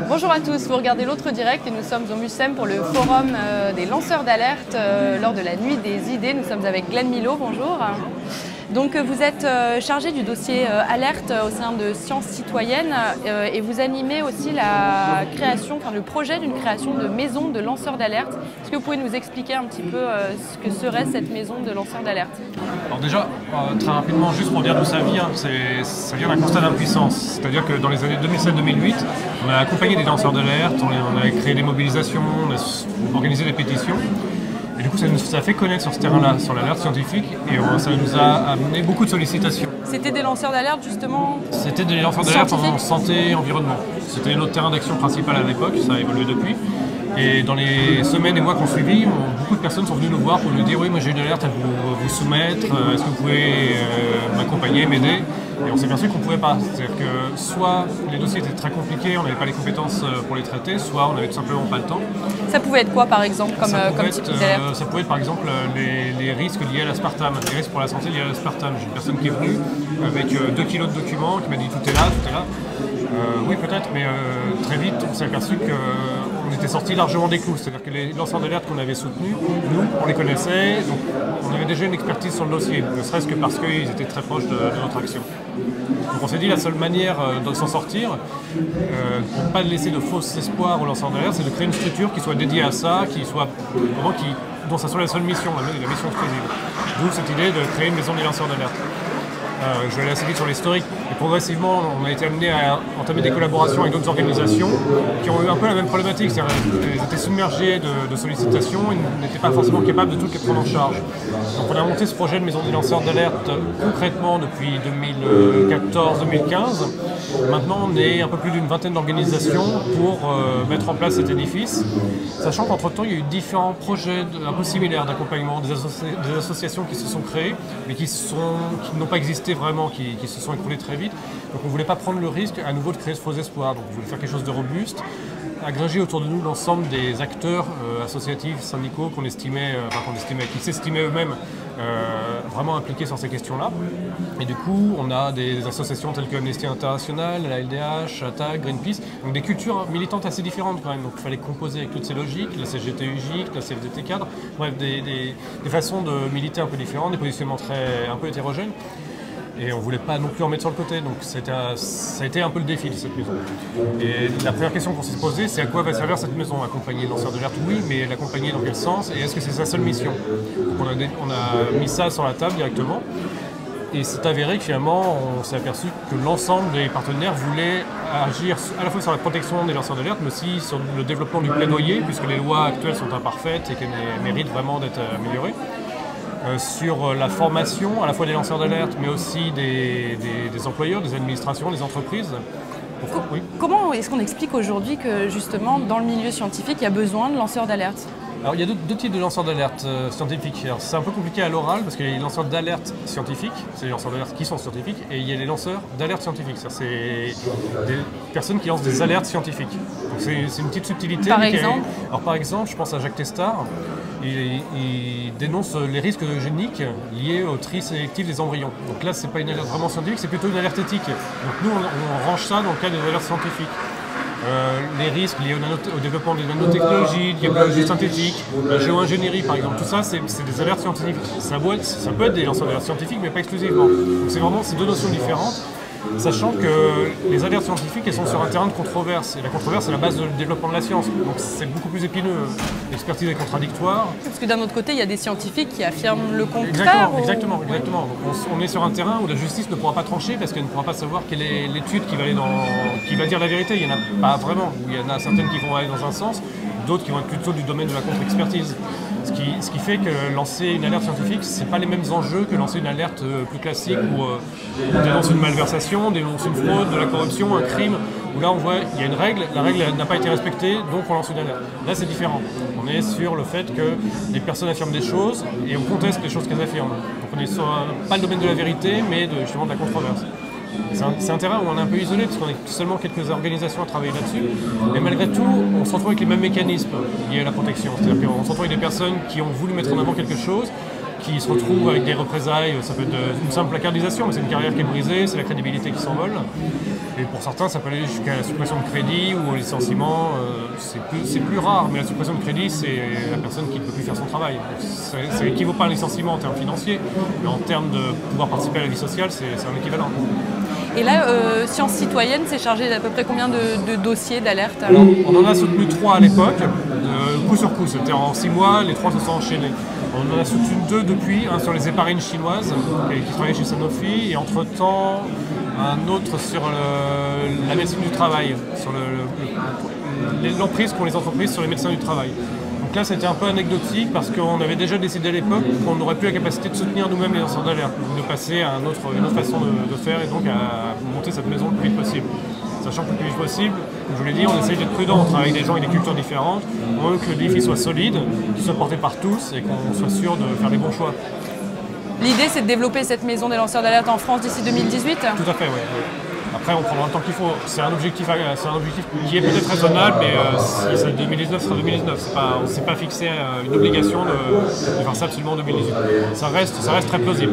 Bonjour à tous, vous regardez l'autre direct et nous sommes au MUSEM pour le forum des lanceurs d'alerte lors de la nuit des idées. Nous sommes avec Glenn Milo, bonjour. Donc vous êtes chargé du dossier alerte au sein de Sciences Citoyennes et vous animez aussi la création, le projet d'une création de maison de lanceurs d'alerte. Est-ce que vous pouvez nous expliquer un petit peu ce que serait cette maison de lanceurs d'alerte? Alors déjà, très rapidement, juste pour dire d'où ça vient, ça vient d'un constat d'impuissance. C'est-à-dire que dans les années 2007-2008, on a accompagné des lanceurs d'alerte, on a créé des mobilisations, on a organisé des pétitions. Et du coup, ça a fait connaître sur ce terrain-là, sur l'alerte scientifique, et ça nous a amené beaucoup de sollicitations. C'était des lanceurs d'alerte justement? C'était des lanceurs d'alerte en santé et environnement. C'était notre terrain d'action principal à l'époque, ça a évolué depuis. Et dans les semaines et mois qu'on suivit, beaucoup de personnes sont venues nous voir pour nous dire « Oui, moi j'ai une alerte à vous soumettre, est-ce que vous pouvez m'accompagner, m'aider ?» Et on s'est aperçu qu'on ne pouvait pas. C'est-à-dire que soit les dossiers étaient très compliqués, on n'avait pas les compétences pour les traiter, soit on n'avait tout simplement pas le temps. Ça pouvait être quoi par exemple comme type d'alerte? Ça pouvait être par exemple les risques liés à l'aspartame, les risques pour la santé liés à l'aspartame. J'ai une personne qui est venue avec 2 kilos de documents, qui m'a dit « Tout est là, tout est là ». Oui peut-être, mais très vite on s'est aperçu qu'on était sorti largement des clous. C'est-à-dire que les lanceurs d'alerte qu'on avait soutenus, nous, on les connaissait, donc on avait déjà une expertise sur le dossier, ne serait-ce que parce qu'ils étaient très proches de notre action. Donc on s'est dit la seule manière de s'en sortir, pour ne pas laisser de faux espoirs aux lanceurs d'alerte, c'est de créer une structure qui soit dédiée à ça, dont ça soit la seule mission, la mission exclusive. D'où cette idée de créer une maison des lanceurs d'alerte. Je vais aller assez vite sur l'historique. Et progressivement, on a été amené à entamer des collaborations avec d'autres organisations qui ont eu un peu la même problématique. C'est-à-dire qu'ils étaient submergés de sollicitations, ils n'étaient pas forcément capables de toutes les prendre en charge. Donc on a monté ce projet de maison des lanceurs d'alerte concrètement depuis 2014-2015. Maintenant, on est un peu plus d'une vingtaine d'organisations pour mettre en place cet édifice. Sachant qu'entre-temps, il y a eu différents projets un peu similaires d'accompagnement, des associations qui se sont créées, mais qui n'ont pas existé vraiment, qui se sont écroulées très vite. Donc on ne voulait pas prendre le risque à nouveau de créer ce faux espoir. Donc on voulait faire quelque chose de robuste, agréger autour de nous l'ensemble des acteurs associatifs, syndicaux qui s'estimaient eux-mêmes vraiment impliqués sur ces questions-là. Et du coup, on a des associations telles que Amnesty International, la LDH, ATTAC, Greenpeace, donc des cultures militantes assez différentes quand même. Donc il fallait composer avec toutes ces logiques, la CGT-UGIC, la CFDT cadre, bref, des façons de militer un peu différentes, des positionnements un peu hétérogènes. Et on ne voulait pas non plus en mettre sur le côté, donc ça a été un peu le défi de cette maison. Et la première question qu'on s'est posée, c'est à quoi va servir cette maison? Accompagner les lanceurs d'alerte, oui, mais l'accompagner dans quel sens? Et est-ce que c'est sa seule mission? Donc on a mis ça sur la table directement. Et c'est avéré que finalement, on s'est aperçu que l'ensemble des partenaires voulaient agir à la fois sur la protection des lanceurs d'alerte, mais aussi sur le développement du plaidoyer, puisque les lois actuelles sont imparfaites et qu'elles méritent vraiment d'être améliorées. Sur la formation, à la fois des lanceurs d'alerte, mais aussi des employeurs, des administrations, des entreprises. Oui. Comment est-ce qu'on explique aujourd'hui que justement, dans le milieu scientifique, il y a besoin de lanceurs d'alerte? Alors il y a deux types de lanceurs d'alerte scientifiques. C'est un peu compliqué à l'oral parce qu'il y a les lanceurs d'alerte scientifiques, c'est les lanceurs d'alerte qui sont scientifiques, et il y a les lanceurs d'alerte scientifiques, c'est des personnes qui lancent des alertes scientifiques. Donc c'est une petite subtilité. Par exemple Alors par exemple, je pense à Jacques Testard, il dénonce les risques eugéniques liés au tri sélectif des embryons. Donc là, c'est pas une alerte vraiment scientifique, c'est plutôt une alerte éthique. Donc nous, on range ça dans le cadre des alertes scientifiques. Les risques liés au développement des nanotechnologies, de la biologie synthétique, la géo-ingénierie par exemple, tout ça c'est des alertes scientifiques. Ça peut être des lanceurs d'alerte scientifiques mais pas exclusivement. Donc c'est vraiment ces deux notions différentes, sachant que les alertes scientifiques elles sont sur un terrain de controverse, et la controverse c'est la base du développement de la science, donc c'est beaucoup plus épineux, l'expertise est contradictoire. Parce que d'un autre côté il y a des scientifiques qui affirment le contraire. Exactement. Donc on est sur un terrain où la justice ne pourra pas trancher parce qu'elle ne pourra pas savoir quelle est l'étude qui va dire la vérité. Il n'y en a pas vraiment, il y en a certaines qui vont aller dans un sens, d'autres qui vont être plutôt du domaine de la contre-expertise. Ce qui fait que lancer une alerte scientifique, ce n'est pas les mêmes enjeux que lancer une alerte plus classique où on dénonce une malversation, on dénonce une fraude, de la corruption, un crime, où là on voit il y a une règle, la règle n'a pas été respectée, donc on lance une alerte. Là c'est différent. On est sur le fait que des personnes affirment des choses et on conteste les choses qu'elles affirment. Donc on est sur pas le domaine de la vérité, mais justement de la controverse. C'est un terrain où on est un peu isolé parce qu'on est seulement quelques organisations à travailler là-dessus. Mais malgré tout, on se retrouve avec les mêmes mécanismes liés à la protection. C'est-à-dire qu'on se retrouve avec des personnes qui ont voulu mettre en avant quelque chose, qui se retrouvent avec des représailles. Ça peut être une simple placardisation, mais c'est une carrière qui est brisée, c'est la crédibilité qui s'envole. Et pour certains, ça peut aller jusqu'à la suppression de crédit ou au licenciement. C'est plus rare, mais la suppression de crédit, c'est la personne qui ne peut plus faire son travail. Ça n'équivaut pas à un licenciement en termes financiers, mais en termes de pouvoir participer à la vie sociale, c'est un équivalent. Et là, Sciences Citoyennes, c'est chargé d'à peu près combien de dossiers d'alerte? On en a soutenu 3 à l'époque, coup sur coup. C'était en 6 mois, les 3 se sont enchaînés. On en a soutenu 2 depuis, un sur les éparines chinoises, qui travaillait chez Sanofi, et entre-temps, un autre sur la médecine du travail, sur l'emprise qu'ont les entreprises sur les médecins du travail. Donc là, c'était un peu anecdotique parce qu'on avait déjà décidé à l'époque qu'on n'aurait plus la capacité de soutenir nous-mêmes les lanceurs d'alerte, de passer à une autre façon de faire et donc à monter cette maison le plus vite possible. Sachant que le plus vite possible, comme je vous l'ai dit, on essaye d'être prudent, on travaille avec des gens avec des cultures différentes, on veut que le défi soit solide, qu'il soit porté par tous et qu'on soit sûr de faire les bons choix. L'idée, c'est de développer cette maison des lanceurs d'alerte en France d'ici 2018? Tout à fait, oui. Après, on prendra le temps qu'il faut. C'est un objectif qui est peut-être raisonnable, mais si c'est 2019, ce sera 2019. On ne s'est pas fixé une obligation de faire ça absolument en 2018. Ça reste très plausible.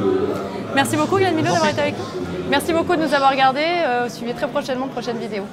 Merci beaucoup, Glenn Milo, d'avoir été avec nous. Merci beaucoup de nous avoir regardés. Suivez très prochainement de prochaines vidéos.